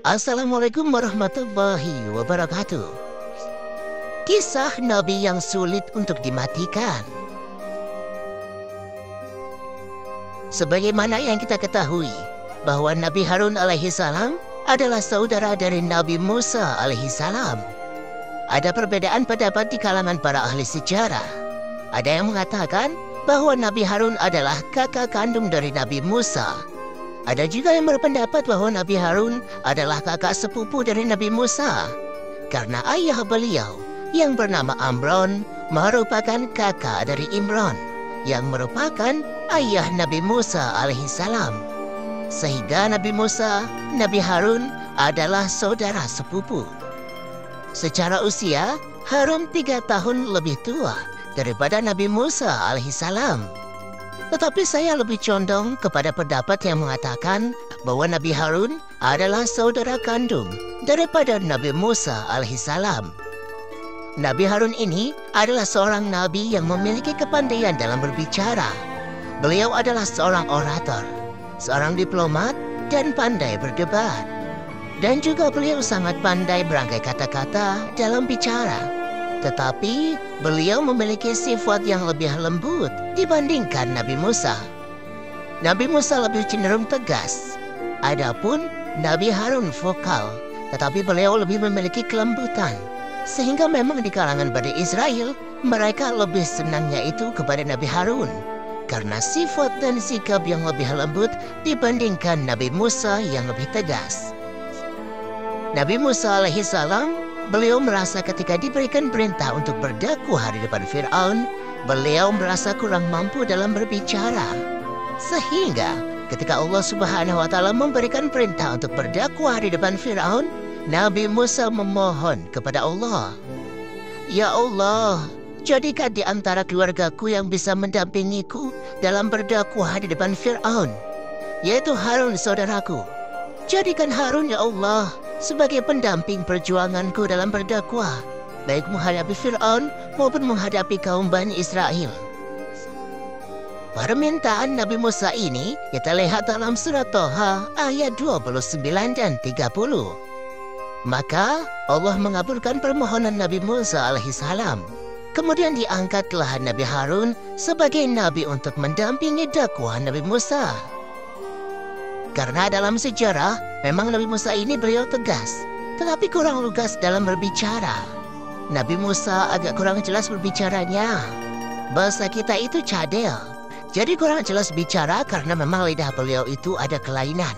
Assalamualaikum warahmatullahi wabarakatuh. Kisah Nabi yang sulit untuk dimatikan. Sebagaimana yang kita ketahui, bahwa Nabi Harun alaihi salam adalah saudara dari Nabi Musa alaihi salam. Ada perbedaan pendapat di kalangan para ahli sejarah. Ada yang mengatakan bahwa Nabi Harun adalah kakak kandung dari Nabi Musa. Ada juga yang berpendapat bahwa Nabi Harun adalah kakak sepupu dari Nabi Musa, karena ayah beliau yang bernama Amron merupakan kakak dari Imran, yang merupakan ayah Nabi Musa alaihi salam. Sehingga Nabi Musa, Nabi Harun adalah saudara sepupu. Secara usia, Harun 3 tahun lebih tua daripada Nabi Musa alaihi salam. Tetapi saya lebih condong kepada pendapat yang mengatakan bahwa Nabi Harun adalah saudara kandung daripada Nabi Musa alaihi salam. Nabi Harun ini adalah seorang nabi yang memiliki kepandaian dalam berbicara. Beliau adalah seorang orator, seorang diplomat, dan pandai berdebat. Dan juga beliau sangat pandai berangkai kata-kata dalam bicara. Tetapi beliau memiliki sifat yang lebih lembut dibandingkan Nabi Musa. Nabi Musa lebih cenderung tegas. Adapun Nabi Harun vokal, tetapi beliau lebih memiliki kelembutan. Sehingga memang di kalangan Bani Israel, mereka lebih senangnya itu kepada Nabi Harun, karena sifat dan sikap yang lebih lembut dibandingkan Nabi Musa yang lebih tegas. Nabi Musa alaihi salam, beliau merasa ketika diberikan perintah untuk berdakwah di depan Fir'aun, beliau merasa kurang mampu dalam berbicara. Sehingga ketika Allah Subhanahu wa Ta'ala memberikan perintah untuk berdakwah di depan Fir'aun, Nabi Musa memohon kepada Allah, "Ya Allah, jadikan di antara keluargaku yang bisa mendampingiku dalam berdakwah di depan Fir'aun, yaitu Harun saudaraku. Jadikan Harun, ya Allah, sebagai pendamping perjuanganku dalam berdakwah, baik menghadapi Fir'aun maupun menghadapi kaum Bani Israel." Permintaan Nabi Musa ini kita lihat dalam surat Toha ayat 29 dan 30. Maka Allah mengabulkan permohonan Nabi Musa alaihi salam. Kemudian diangkatlah Nabi Harun sebagai nabi untuk mendampingi dakwah Nabi Musa. Karena dalam sejarah, memang Nabi Musa ini beliau tegas, tetapi kurang lugas dalam berbicara. Nabi Musa agak kurang jelas berbicaranya. Bahasa kita itu cadel, jadi kurang jelas bicara karena memang lidah beliau itu ada kelainan.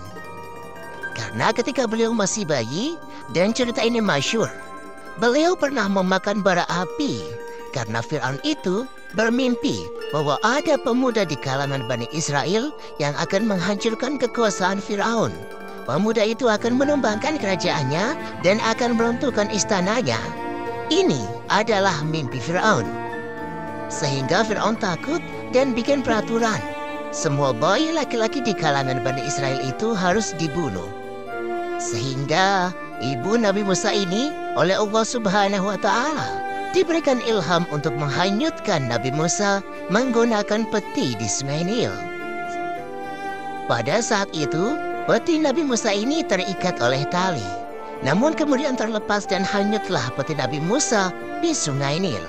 Karena ketika beliau masih bayi, dan cerita ini masyhur, beliau pernah memakan bara api, karena Fir'aun itu bermimpi bahwa ada pemuda di kalangan Bani Israel yang akan menghancurkan kekuasaan Fir'aun. Pemuda itu akan menumbangkan kerajaannya dan akan meruntuhkan istananya. Ini adalah mimpi Fir'aun. Sehingga Fir'aun takut dan bikin peraturan. Semua bayi laki-laki di kalangan Bani Israel itu harus dibunuh. Sehingga ibu Nabi Musa ini oleh Allah Subhanahu wa Ta'ala diberikan ilham untuk menghanyutkan Nabi Musa menggunakan peti di Sungai Nil. Pada saat itu, peti Nabi Musa ini terikat oleh tali. Namun kemudian terlepas dan hanyutlah peti Nabi Musa di Sungai Nil.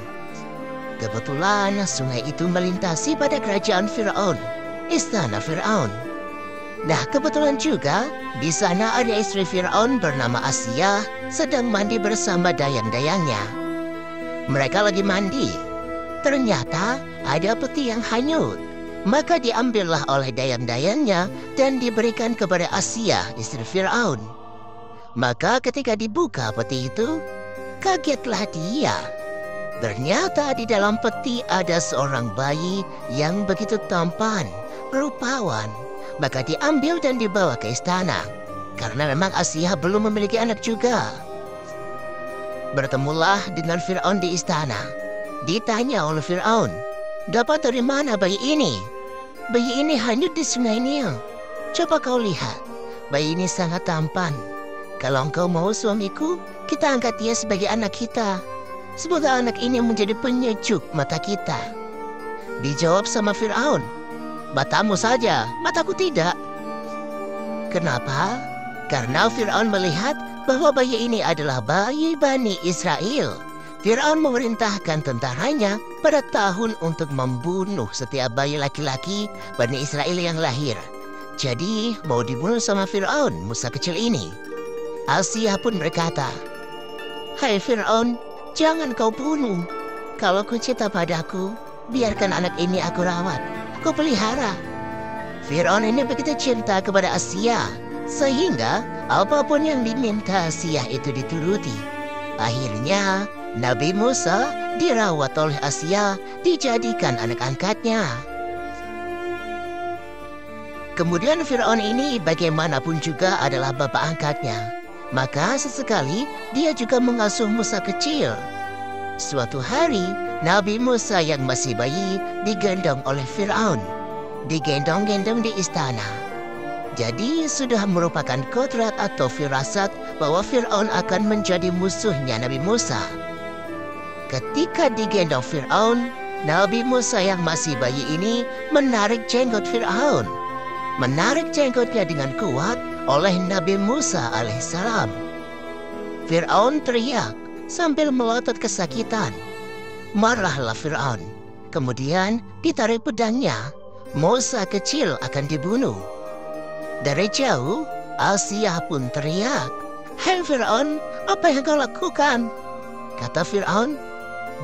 Kebetulan sungai itu melintasi pada kerajaan Fir'aun, istana Fir'aun. Nah, kebetulan juga di sana ada istri Fir'aun bernama Asia sedang mandi bersama dayang-dayangnya. Mereka lagi mandi. Ternyata ada peti yang hanyut. Maka diambillah oleh dayang-dayangnya dan diberikan kepada Asia, istri Fir'aun. Maka ketika dibuka peti itu, kagetlah dia. Ternyata di dalam peti ada seorang bayi yang begitu tampan, rupawan. Maka diambil dan dibawa ke istana, karena memang Asia belum memiliki anak juga. Bertemulah dengan Fir'aun di istana. Ditanya oleh Fir'aun, "Dapat dari mana bayi ini?" "Bayi ini hanyut di Sungai Nil. Coba kau lihat, bayi ini sangat tampan. Kalau engkau mau suamiku, kita angkat dia sebagai anak kita. Semoga anak ini menjadi penyejuk mata kita." Dijawab sama Fir'aun, "Matamu saja, mataku tidak." "Kenapa?" Karena Fir'aun melihat bahwa bayi ini adalah bayi Bani Israel, Fir'aun memerintahkan tentaranya pada tahun untuk membunuh setiap bayi laki-laki Bani Israel yang lahir. Jadi mau dibunuh sama Fir'aun, Musa kecil ini. Asia pun berkata, "Hai Fir'aun, jangan kau bunuh. Kalau kau cinta padaku, biarkan anak ini aku rawat, aku pelihara." Fir'aun ini begitu cinta kepada Asia, sehingga apapun yang diminta Asia itu dituruti. Akhirnya, Nabi Musa dirawat oleh Asia, dijadikan anak angkatnya. Kemudian Fir'aun ini bagaimanapun juga adalah bapak angkatnya. Maka sesekali dia juga mengasuh Musa kecil. Suatu hari, Nabi Musa yang masih bayi digendong oleh Fir'aun. Digendong-gendong di istana. Jadi sudah merupakan kodrat atau firasat bahwa Fir'aun akan menjadi musuhnya Nabi Musa. Ketika digendong Fir'aun, Nabi Musa yang masih bayi ini menarik jenggot Fir'aun. Menarik jenggotnya dengan kuat oleh Nabi Musa alaihissalam. Fir'aun teriak sambil melotot kesakitan. Marahlah Fir'aun. Kemudian ditarik pedangnya. Musa kecil akan dibunuh. Dari jauh, Asia pun teriak, "Hei Fir'aun, apa yang kau lakukan?" Kata Fir'aun,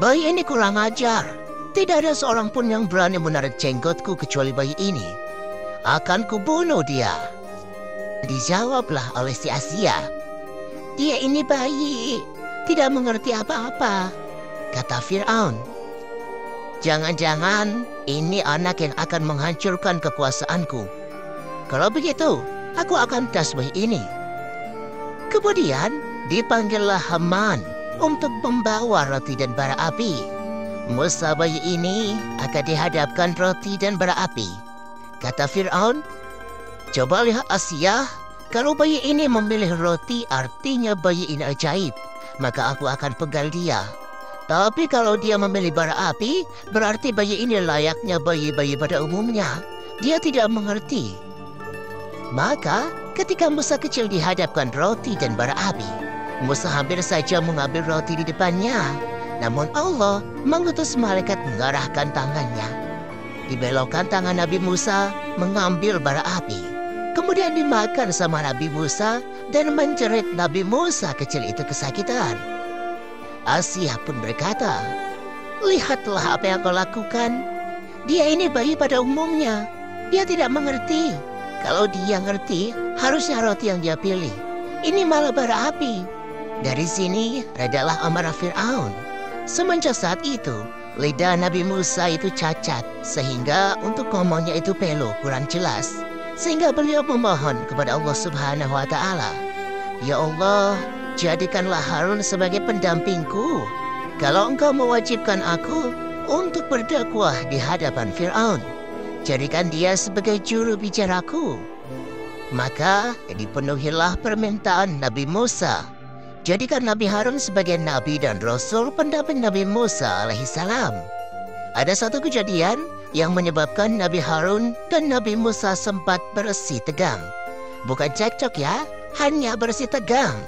"Bayi ini kurang ajar. Tidak ada seorang pun yang berani menarik jenggotku kecuali bayi ini. Akan kubunuh dia." Dijawablah oleh si Asia, "Dia ini bayi, tidak mengerti apa-apa," kata Fir'aun. "Jangan-jangan ini anak yang akan menghancurkan kekuasaanku. Kalau begitu, aku akan tas bayi ini." Kemudian dipanggillah Haman untuk membawa roti dan bara api. Musa bayi ini akan dihadapkan roti dan bara api. Kata Fir'aun, "Coba lihat Asia, kalau bayi ini memilih roti artinya bayi ini ajaib, maka aku akan pegal dia. Tapi kalau dia memilih bara api, berarti bayi ini layaknya bayi-bayi pada umumnya. Dia tidak mengerti." Maka ketika Musa kecil dihadapkan roti dan bara api, Musa hampir saja mengambil roti di depannya. Namun Allah mengutus malaikat mengarahkan tangannya. Dibelokkan tangan Nabi Musa mengambil bara api. Kemudian dimakan sama Nabi Musa dan menjerit Nabi Musa kecil itu kesakitan. Asia pun berkata, "Lihatlah apa yang kau lakukan. Dia ini bayi pada umumnya. Dia tidak mengerti. Kalau dia ngerti, harusnya roti yang dia pilih. Ini malah bara api." Dari sini redalah amarah Fir'aun. Semenjak saat itu, lidah Nabi Musa itu cacat, sehingga untuk ngomongnya itu pelo, kurang jelas. Sehingga beliau memohon kepada Allah Subhanahu wa Ta'ala, "Ya Allah, jadikanlah Harun sebagai pendampingku. Kalau engkau mewajibkan aku untuk berdakwah di hadapan Fir'aun, jadikan dia sebagai juru bicaraku." Maka dipenuhilah permintaan Nabi Musa. Jadikan Nabi Harun sebagai Nabi dan Rasul pendamping Nabi Musa alaihissalam. Ada satu kejadian yang menyebabkan Nabi Harun dan Nabi Musa sempat bersih tegang. Bukan cekcok ya, hanya bersih tegang.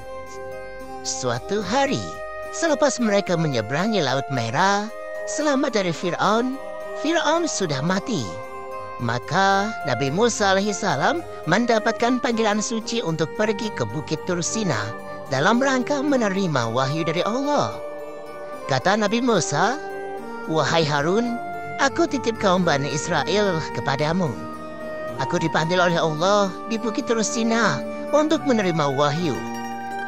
Suatu hari, selepas mereka menyeberangi Laut Merah, selamat dari Fir'aun, Fir'aun sudah mati. Maka Nabi Musa alaihissalam mendapatkan panggilan suci untuk pergi ke Bukit Tursina dalam rangka menerima wahyu dari Allah. Kata Nabi Musa, "Wahai Harun, aku titip kaum Bani Israel kepadamu. Aku dipanggil oleh Allah di Bukit Tursina untuk menerima wahyu.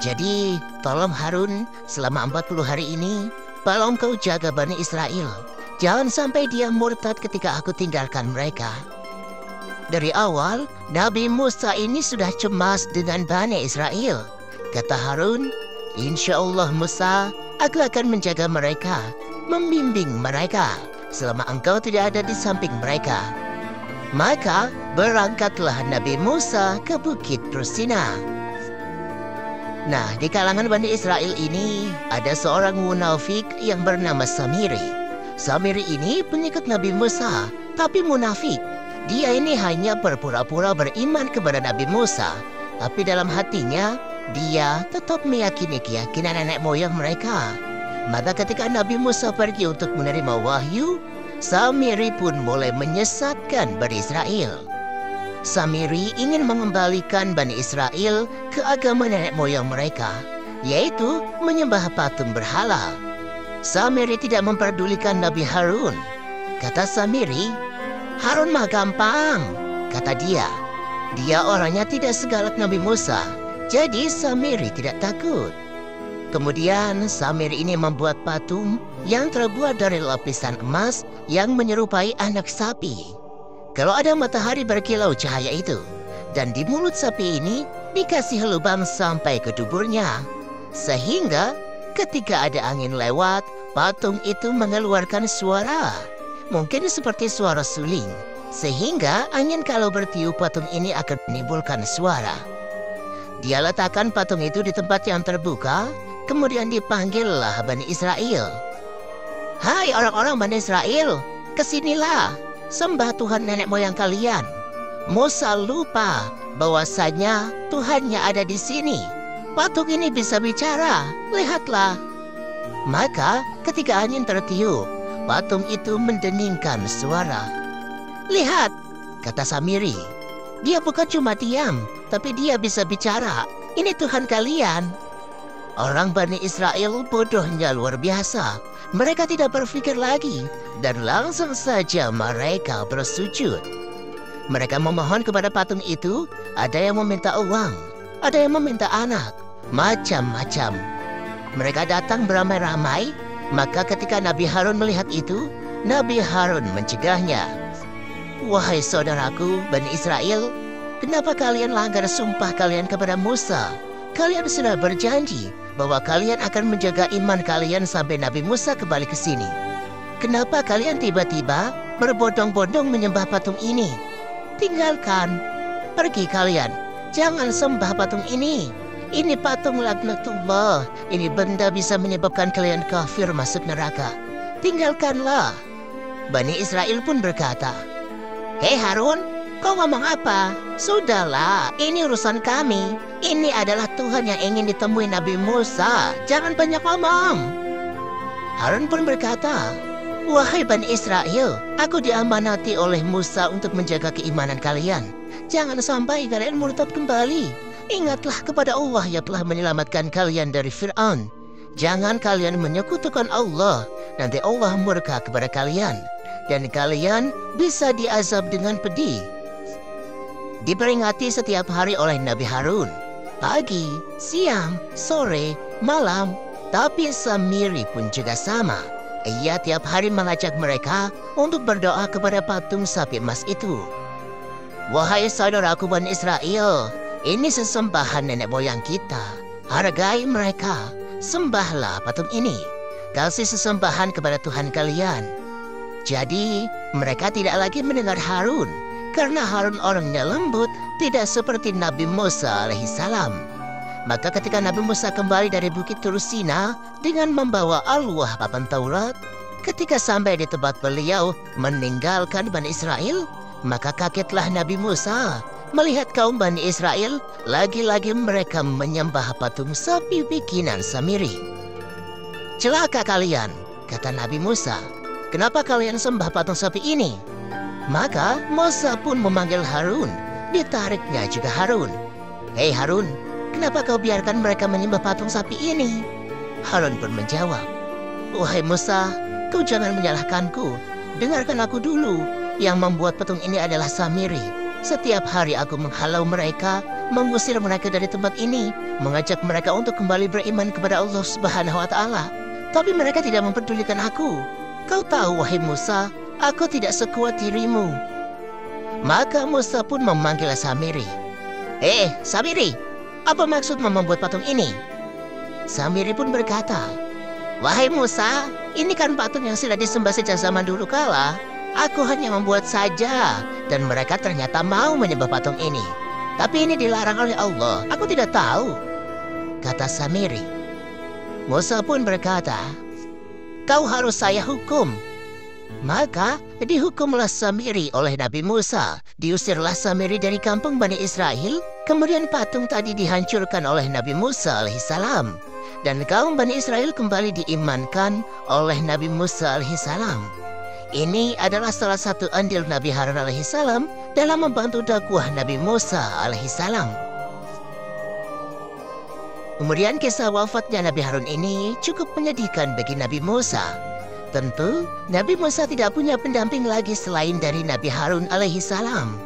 Jadi, tolong Harun, selama 40 hari ini, tolong kau jaga Bani Israel. Jangan sampai dia murtad ketika aku tinggalkan mereka." Dari awal, Nabi Musa ini sudah cemas dengan Bani Israel. Kata Harun, "Insya Allah Musa, aku akan menjaga mereka, membimbing mereka, selama engkau tidak ada di samping mereka." Maka berangkatlah Nabi Musa ke Bukit Tursina. Nah, di kalangan Bani Israel ini ada seorang munafik yang bernama Samiri. Samiri ini pengikut Nabi Musa, tapi munafik. Dia ini hanya berpura-pura beriman kepada Nabi Musa, Tapi dalam hatinya, dia tetap meyakini keyakinan nenek moyang mereka. Maka ketika Nabi Musa pergi untuk menerima wahyu, Samiri pun mulai menyesatkan Bani Israel. Samiri ingin mengembalikan Bani Israel ke agama nenek moyang mereka, yaitu menyembah patung berhala. Samiri tidak memperdulikan Nabi Harun. Kata Samiri, "Harun mah gampang," kata dia. Dia orangnya tidak segalak Nabi Musa, jadi Samiri tidak takut. Kemudian Samiri ini membuat patung yang terbuat dari lapisan emas yang menyerupai anak sapi. Kalau ada matahari berkilau cahaya itu, dan di mulut sapi ini dikasih lubang sampai ke duburnya. Sehingga ketika ada angin lewat, patung itu mengeluarkan suara. Mungkin seperti suara suling. Sehingga angin kalau bertiup patung ini akan menimbulkan suara. Dia letakkan patung itu di tempat yang terbuka, kemudian dipanggillah Bani Israel. "Hai orang-orang Bani Israel, kesinilah, sembah Tuhan nenek moyang kalian." Musa lupa bahwasanya Tuhannya ada di sini. Patung ini bisa bicara, lihatlah. Maka ketika angin tertiup, patung itu mendeningkan suara. "Lihat," kata Samiri. "Dia bukan cuma diam, tapi dia bisa bicara. Ini Tuhan kalian." Orang Bani Israel bodohnya luar biasa. Mereka tidak berpikir lagi dan langsung saja mereka bersujud. Mereka memohon kepada patung itu. Ada yang meminta uang, ada yang meminta anak, macam-macam. Mereka datang beramai-ramai. Maka ketika Nabi Harun melihat itu, Nabi Harun mencegahnya. "Wahai saudaraku Bani Israel, kenapa kalian langgar sumpah kalian kepada Musa? Kalian sudah berjanji bahwa kalian akan menjaga iman kalian sampai Nabi Musa kembali ke sini. Kenapa kalian tiba-tiba berbondong-bondong menyembah patung ini? Tinggalkan, pergi kalian, jangan sembah patung ini. Ini patung laknatullah, ini benda bisa menyebabkan kalian kafir masuk neraka. Tinggalkanlah." Bani Israel pun berkata, "Hei Harun, kau ngomong apa? Sudahlah, ini urusan kami. Ini adalah Tuhan yang ingin ditemui Nabi Musa. Jangan banyak ngomong." Harun pun berkata, "Wahai Bani Israel, aku diamanati oleh Musa untuk menjaga keimanan kalian. Jangan sampai kalian murtad kembali. Ingatlah kepada Allah yang telah menyelamatkan kalian dari Fir'aun. Jangan kalian menyekutukan Allah, nanti Allah murka kepada kalian, dan kalian bisa diazab dengan pedih." Diperingati setiap hari oleh Nabi Harun, pagi, siang, sore, malam. Tapi Samiri pun juga sama. Ia tiap hari mengajak mereka untuk berdoa kepada patung sapi emas itu. "Wahai saudaraku Bani Israel, ini sesembahan nenek moyang kita. Hargai mereka, sembahlah patung ini. Kasih sesembahan kepada Tuhan kalian." Jadi mereka tidak lagi mendengar Harun, karena Harun orangnya lembut, tidak seperti Nabi Musa alaihissalam. Maka ketika Nabi Musa kembali dari Bukit Turusina dengan membawa Al-Wah papan Taurat, ketika sampai di tempat beliau meninggalkan Bani Israel, maka kagetlah Nabi Musa melihat kaum Bani Israel, lagi-lagi mereka menyembah patung sapi bikinan Samiri. "Celaka kalian," kata Nabi Musa. "Kenapa kalian sembah patung sapi ini?" Maka Musa pun memanggil Harun. Ditariknya juga Harun. "Hei Harun, kenapa kau biarkan mereka menyembah patung sapi ini?" Harun pun menjawab, "Wahai Musa, kau jangan menyalahkanku. Dengarkan aku dulu. Yang membuat patung ini adalah Samiri. Setiap hari aku menghalau mereka, mengusir mereka dari tempat ini, mengajak mereka untuk kembali beriman kepada Allah Subhanahu wa Ta'ala. Tapi mereka tidak mempedulikan aku. Kau tahu, wahai Musa, aku tidak sekuat dirimu." Maka Musa pun memanggil Samiri. Samiri, apa maksudmu membuat patung ini?" Samiri pun berkata, "Wahai Musa, ini kan patung yang sudah disembah sejak zaman dulu kala. Aku hanya membuat saja, dan mereka ternyata mau menyembah patung ini. Tapi ini dilarang oleh Allah, aku tidak tahu," kata Samiri. Musa pun berkata, "Kau harus saya hukum." Maka dihukumlah Samiri oleh Nabi Musa. Diusirlah Samiri dari kampung Bani Israel Kemudian patung tadi dihancurkan oleh Nabi Musa alaihissalam. Dan kaum Bani Israel kembali diimankan oleh Nabi Musa alaihissalam. Ini adalah salah satu andil Nabi Harun alaihissalam dalam membantu dakwah Nabi Musa alaihissalam. Kemudian kisah wafatnya Nabi Harun ini cukup menyedihkan bagi Nabi Musa. Tentu, Nabi Musa tidak punya pendamping lagi selain dari Nabi Harun alaihissalam.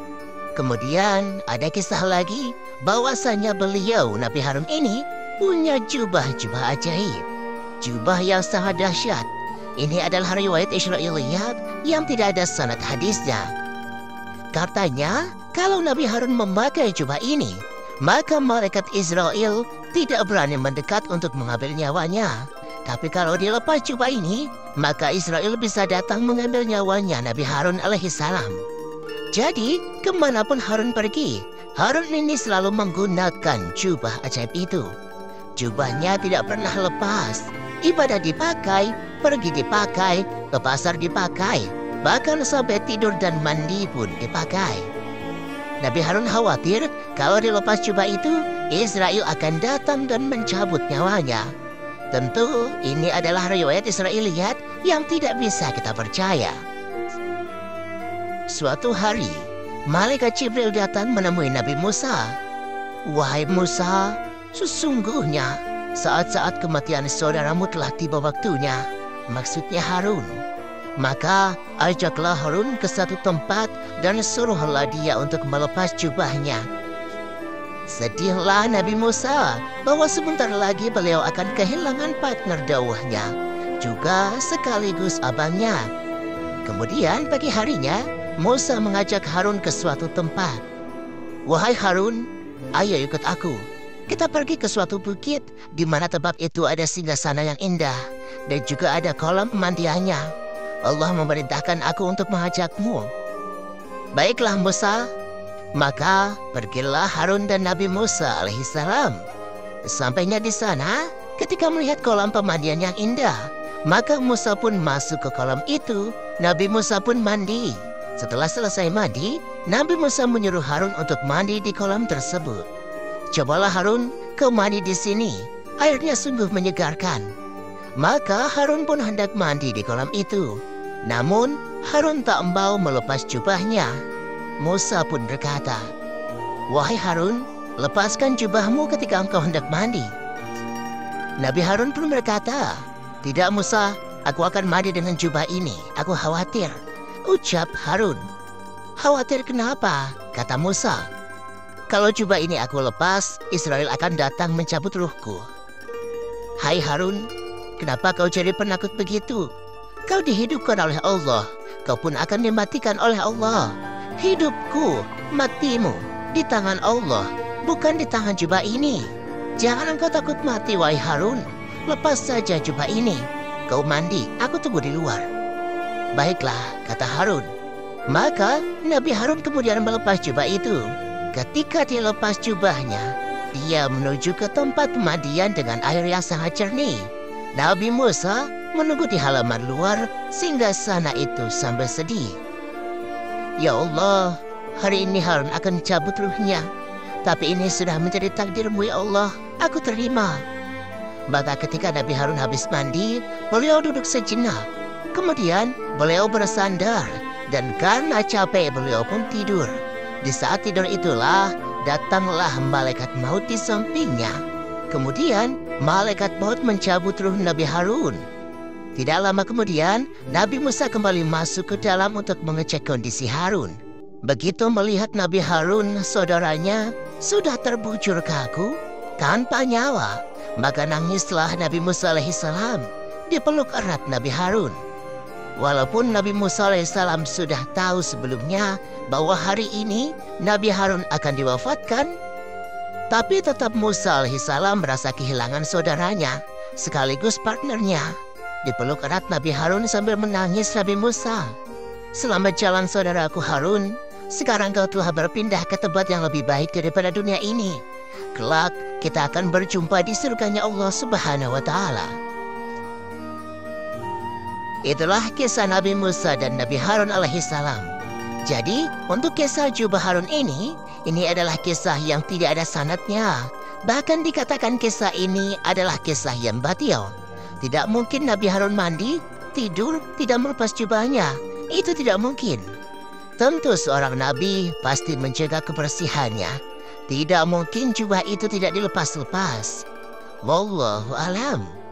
Kemudian ada kisah lagi bahwasanya beliau Nabi Harun ini punya jubah-jubah ajaib. Jubah yang sangat dahsyat. Ini adalah riwayat Israiliyat yang tidak ada sanad hadisnya. Katanya, kalau Nabi Harun memakai jubah ini, maka malaikat Israel tidak berani mendekat untuk mengambil nyawanya. Tapi kalau dilepas jubah ini, maka Israel bisa datang mengambil nyawanya Nabi Harun alaihissalam. Jadi, kemanapun Harun pergi, Harun ini selalu menggunakan jubah ajaib itu. Jubahnya tidak pernah lepas. Ibadah dipakai, pergi dipakai, ke pasar dipakai, bahkan sampai tidur dan mandi pun dipakai. Nabi Harun khawatir kalau dilepas jubah itu, Israel akan datang dan mencabut nyawanya. Tentu ini adalah riwayat Israiliyat yang tidak bisa kita percaya. Suatu hari, malaikat Jibril datang menemui Nabi Musa. "Wahai Musa, sesungguhnya saat-saat kematian saudaramu telah tiba waktunya," maksudnya Harun. "Maka ajaklah Harun ke satu tempat dan suruhlah dia untuk melepas jubahnya." Sedihlah Nabi Musa bahwa sebentar lagi beliau akan kehilangan partner dakwahnya, juga sekaligus abangnya. Kemudian pagi harinya, Musa mengajak Harun ke suatu tempat. "Wahai Harun, ayo ikut aku. Kita pergi ke suatu bukit di mana tempat itu ada singgasana yang indah dan juga ada kolam pemandiannya. Allah memerintahkan aku untuk mengajakmu." "Baiklah Musa." Maka pergilah Harun dan Nabi Musa alaihissalam. Sampainya di sana, ketika melihat kolam pemandian yang indah, maka Musa pun masuk ke kolam itu. Nabi Musa pun mandi. Setelah selesai mandi, Nabi Musa menyuruh Harun untuk mandi di kolam tersebut. "Cobalah Harun, kau mandi di sini. Airnya sungguh menyegarkan." Maka Harun pun hendak mandi di kolam itu. Namun Harun tak mau melepas jubahnya. Musa pun berkata, "Wahai Harun, lepaskan jubahmu ketika engkau hendak mandi." Nabi Harun pun berkata, "Tidak Musa, aku akan mandi dengan jubah ini. Aku khawatir," ucap Harun. "Khawatir kenapa?" kata Musa. "Kalau jubah ini aku lepas, Israel akan datang mencabut ruhku." "Hai Harun, kenapa kau jadi penakut begitu? Kau dihidupkan oleh Allah, kau pun akan dimatikan oleh Allah. Hidupku, matimu, di tangan Allah, bukan di tangan jubah ini. Jangan engkau takut mati, wahai Harun. Lepas saja jubah ini. Kau mandi, aku tunggu di luar." "Baiklah," kata Harun. Maka Nabi Harun kemudian melepas jubah itu. Ketika dia lepas jubahnya, dia menuju ke tempat pemandian dengan air yang sangat jernih. Nabi Musa menunggu di halaman luar singgasana itu sambil sedih. "Ya Allah, hari ini Harun akan cabut ruhnya. Tapi ini sudah menjadi takdir-Mu ya Allah, aku terima." Maka ketika Nabi Harun habis mandi, beliau duduk sejenak. Kemudian beliau bersandar, dan karena capek beliau pun tidur. Di saat tidur itulah datanglah malaikat maut di sampingnya. Kemudian malaikat maut mencabut ruh Nabi Harun. Tidak lama kemudian, Nabi Musa kembali masuk ke dalam untuk mengecek kondisi Harun. Begitu melihat Nabi Harun, saudaranya, sudah terbujur kaku, tanpa nyawa, maka nangislah Nabi Musa alaihissalam, dipeluk erat Nabi Harun. Walaupun Nabi Musa alaihissalam sudah tahu sebelumnya bahwa hari ini Nabi Harun akan diwafatkan, tapi tetap Musa alaihissalam merasa kehilangan saudaranya, sekaligus partnernya. Dipeluk erat Nabi Harun sambil menangis Nabi Musa. "Selamat jalan saudaraku Harun. Sekarang kau telah berpindah ke tempat yang lebih baik daripada dunia ini. Kelak kita akan berjumpa di surganya Allah Subhanahu wa Ta'ala." Itulah kisah Nabi Musa dan Nabi Harun alaihissalam. Jadi, untuk kisah jubah Harun ini adalah kisah yang tidak ada sanadnya. Bahkan dikatakan kisah ini adalah kisah yang batil. Tidak mungkin Nabi Harun mandi, tidur, tidak melepas jubahnya. Itu tidak mungkin. Tentu seorang nabi pasti menjaga kebersihannya. Tidak mungkin jubah itu tidak dilepas-lepas. Wallahu alam.